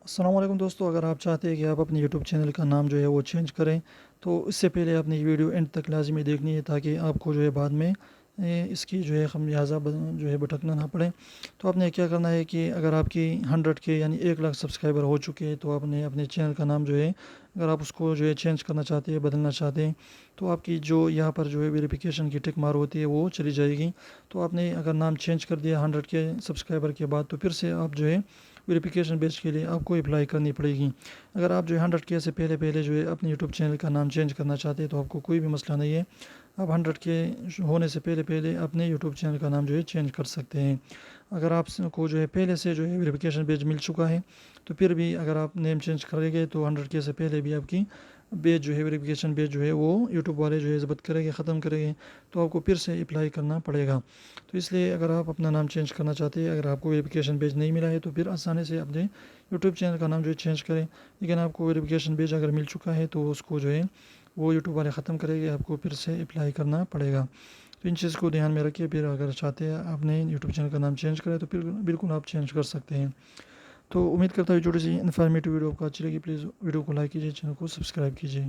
السلام علیکم دوستو، اگر آپ چاہتے ہیں کہ آپ اپنے یوٹیوب چینل کا نام جو ہے وہ چینج کریں تو اس سے پہلے اپنی یہ ویڈیو اینڈ تک لازمی دیکھنی ہے تاکہ آپ کو جو ہے بعد میں اس کی جو ہے خمیازہ جو ہے بھٹکنا نہ پڑے۔ تو آپ نے کیا کرنا ہے کہ اگر آپ کی 100 کے یعنی 1 لاکھ سبسکرائبر ہو چکے ہیں تو آپ نے اپنے چینل کا نام جو ہے اگر آپ اس کو جو ہے چینج کرنا چاہتے ہیں، بدلنا چاہتے ہیں، تو آپ کی جو یہاں پر جو ہے ویریفیکیشن کی ٹک مار ہوتی ہے وہ چلی جائے گی۔ تو آپ نے اگر نام چینج کر دیا 100 کے سبسکرائبر کے بعد تو پھر سے آپ جو ہے ویریفیکیشن بیچ کے لیے آپ کو اپلائی کرنی پڑے گی۔ اگر آپ جو ہے 100 کے سے پہلے جو ہے اپنے یوٹیوب چینل کا نام چینج کرنا چاہتے ہیں تو آپ کو کوئی بھی مسئلہ نہیں ہے، آپ 100 کے ہونے سے پہلے اپنے یوٹیوب چینل کا نام جو ہے چینج کر سکتے ہیں۔ اگر آپ کو جو ہے پہلے سے جو ہے ویریفیکیشن بیچ مل چکا ہے تو پھر بھی اگر آپ نیم چینج کریں گے تو 100 کے سے پہلے بھی آپ کی بیچ جو ہے ویریفیکیشن بیچ جو ہے وہ یوٹیوب والے جو ہے ضبط کریں گے، ختم کریں گے، تو آپ کو پھر سے اپلائی کرنا پڑے گا۔ تو اس لیے اگر آپ اپنا نام چینج کرنا چاہتے ہیں، اگر آپ کو ویریفیکیشن بیچ نہیں ملا ہے تو پھر آسانی سے اپنے یوٹیوب چینل کا نام جو ہے چینج کریں۔ لیکن آپ کو ویریفیکیشن بیچ اگر مل چکا ہے تو اس کو جو ہے وہ یوٹیوب والے ختم کریں گے، آپ کو پھر سے اپلائی کرنا پڑے گا۔ تو ان چیز کو دھیان میں رکھیے، پھر اگر چاہتے ہیں آپ نے یوٹیوب چینل کا نام چینج کریں تو پھر بالکل آپ چینج کر سکتے ہیں۔ تو امید کرتا ہوں چھوٹی سی انفارمیٹیو ویڈیو آپ کو اچھی لگی، پلیز ویڈیو کو لائک کیجیے، چینل کو سبسکرائب کیجیے۔